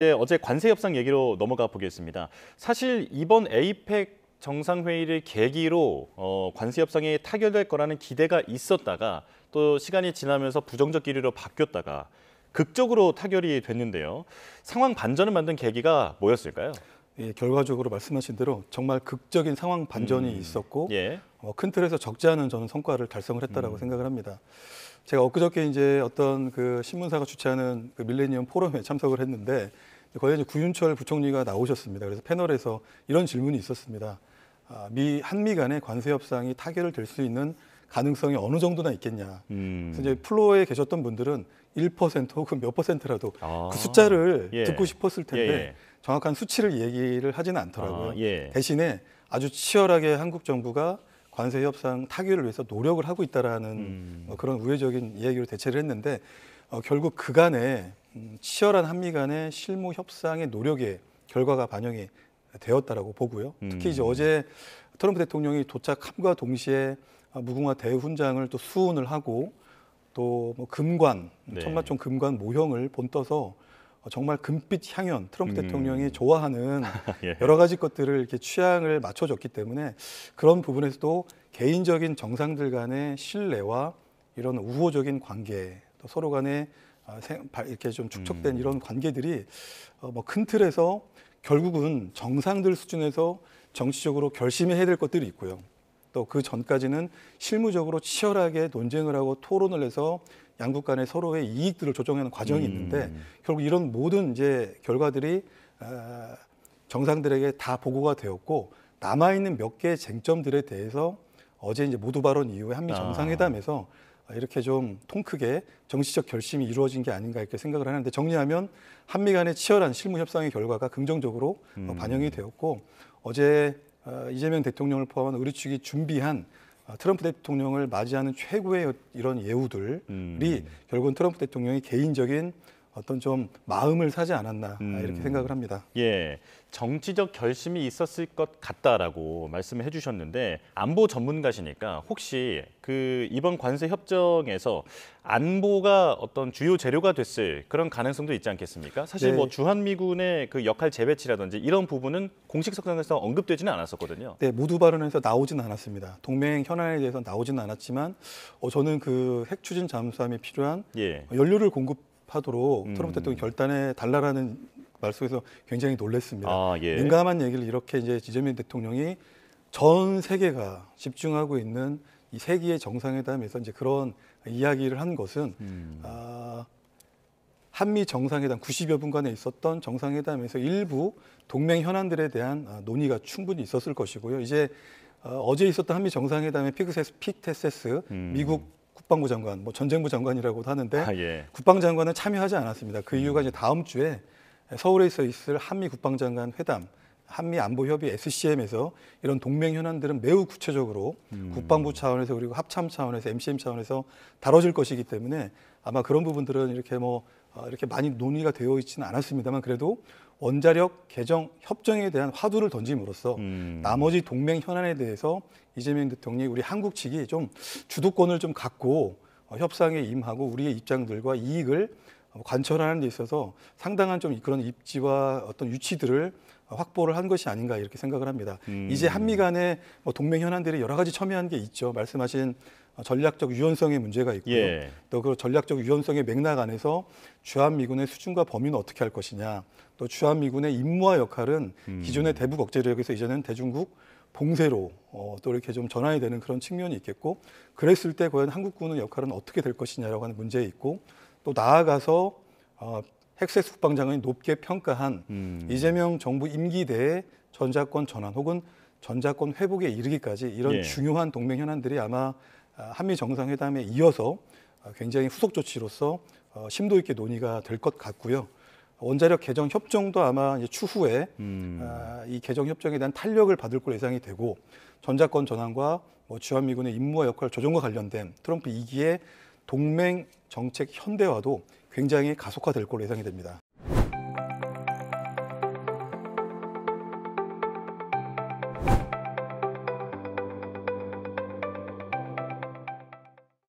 네, 어제 관세 협상 얘기로 넘어가 보겠습니다. 사실 이번 에이펙 정상회의를 계기로 관세 협상이 타결될 거라는 기대가 있었다가 또 시간이 지나면서 부정적 기류로 바뀌었다가 극적으로 타결이 됐는데요. 상황 반전을 만든 계기가 뭐였을까요? 예, 결과적으로 말씀하신 대로 정말 극적인 상황 반전이 있었고 예. 큰 틀에서 적지 않은 저는 성과를 달성을 했다라고 생각을 합니다. 제가 엊그저께 이제 어떤 그 신문사가 주최하는 그 밀레니엄 포럼에 참석을 했는데 거기에 이제 구윤철 부총리가 나오셨습니다. 그래서 패널에서 이런 질문이 있었습니다. 한미 간의 관세 협상이 타결을 될 수 있는 가능성이 어느 정도나 있겠냐. 그래서 이제 플로어에 계셨던 분들은 1% 혹은 몇 %라도 그 숫자를 예. 듣고 싶었을 텐데 예. 정확한 수치를 얘기를 하지는 않더라고요. 예. 대신에 아주 치열하게 한국 정부가 관세 협상 타결을 위해서 노력을 하고 있다라는 그런 우회적인 이야기로 대체를 했는데 결국 그간의 치열한 한미 간의 실무 협상의 노력의 결과가 반영이 되었다라고 보고요. 특히 이제 어제 트럼프 대통령이 도착함과 동시에 무궁화 대훈장을 또 수운을 하고 또 뭐 금관, 네. 천마총 금관 모형을 본떠서 정말 금빛 향연, 트럼프 대통령이 좋아하는 예. 여러 가지 것들을 이렇게 취향을 맞춰줬기 때문에 그런 부분에서도 개인적인 정상들 간의 신뢰와 이런 우호적인 관계, 또 서로 간에 이렇게 좀 축적된 이런 관계들이 뭐 큰 틀에서 결국은 정상들 수준에서 정치적으로 결심해야 될 것들이 있고요. 또 그 전까지는 실무적으로 치열하게 논쟁을 하고 토론을 해서 양국 간의 서로의 이익들을 조정하는 과정이 있는데 결국 이런 모든 이제 결과들이 정상들에게 다 보고가 되었고 남아 있는 몇 개의 쟁점들에 대해서 어제 이제 모두 발언 이후에 한미 정상회담에서 이렇게 좀 통 크게 정치적 결심이 이루어진 게 아닌가 이렇게 생각을 하는데 정리하면 한미 간의 치열한 실무 협상의 결과가 긍정적으로 반영이 되었고 어제 이재명 대통령을 포함한 우리 측이 준비한 트럼프 대통령을 맞이하는 최고의 이런 예우들이 결국은 트럼프 대통령이 개인적인 어떤 좀 마음을 사지 않았나 이렇게 생각을 합니다. 예, 정치적 결심이 있었을 것 같다라고 말씀을 해주셨는데 안보 전문가시니까 혹시 그 이번 관세 협정에서 안보가 어떤 주요 재료가 됐을 그런 가능성도 있지 않겠습니까? 사실 네. 뭐 주한미군의 그 역할 재배치라든지 이런 부분은 공식 석상에서 언급되지는 않았었거든요. 네, 모두 발언에서 나오진 않았습니다. 동맹 현안에 대해서 나오진 않았지만 저는 그 핵 추진 잠수함이 필요한 예. 연료를 공급하도록 트럼프 대통령이 결단해 달라라는 말 속에서 굉장히 놀랐습니다. 예. 민감한 얘기를 이렇게 이제 이재명 대통령이 전 세계가 집중하고 있는 이 세계의 정상회담에서 이제 그런 이야기를 한 것은 한미 정상회담 90여 분간에 있었던 정상회담에서 일부 동맹 현안들에 대한 논의가 충분히 있었을 것이고요. 이제 어제 있었던 한미 정상회담의 피테세스 미국 국방부 장관, 뭐 전쟁부 장관이라고도 하는데 예. 국방장관은 참여하지 않았습니다. 그 이유가 이제 다음 주에 서울에서 있을 한미 국방장관 회담, 한미 안보협의 SCM에서 이런 동맹 현안들은 매우 구체적으로 국방부 차원에서 그리고 합참 차원에서 MCM 차원에서 다뤄질 것이기 때문에 아마 그런 부분들은 이렇게 이렇게 많이 논의가 되어 있지는 않았습니다만 그래도 원자력 개정 협정에 대한 화두를 던짐으로써 나머지 동맹 현안에 대해서 이재명 대통령이 우리 한국 측이 좀 주도권을 좀 갖고 협상에 임하고 우리의 입장들과 이익을 관철하는 데 있어서 상당한 좀 그런 입지와 어떤 유치들을 확보를 한 것이 아닌가 이렇게 생각을 합니다. 이제 한미 간의 동맹 현안들이 여러 가지 첨예한 게 있죠. 말씀하신 전략적 유연성의 문제가 있고요. 예. 또 그 전략적 유연성의 맥락 안에서 주한미군의 수준과 범위는 어떻게 할 것이냐. 또 주한미군의 임무와 역할은 기존의 대북 억제력에서 이제는 대중국 봉쇄로 또 이렇게 좀 전환이 되는 그런 측면이 있겠고 그랬을 때 과연 한국군의 역할은 어떻게 될 것이냐라고 하는 문제 있고 또 나아가서 핵세스 국방장관이 높게 평가한 이재명 정부 임기 내에 전자권 전환 혹은 전자권 회복에 이르기까지 이런 중요한 동맹 현안들이 아마 한미 정상회담에 이어서 굉장히 후속 조치로서 심도 있게 논의가 될 것 같고요. 원자력 개정 협정도 아마 이제 추후에 이 개정 협정에 대한 탄력을 받을 걸로 예상이 되고 전자권 전환과 주한미군의 임무와 역할 조정과 관련된 트럼프 2기의 동맹 정책 현대화도 굉장히 가속화될 걸로 예상이 됩니다.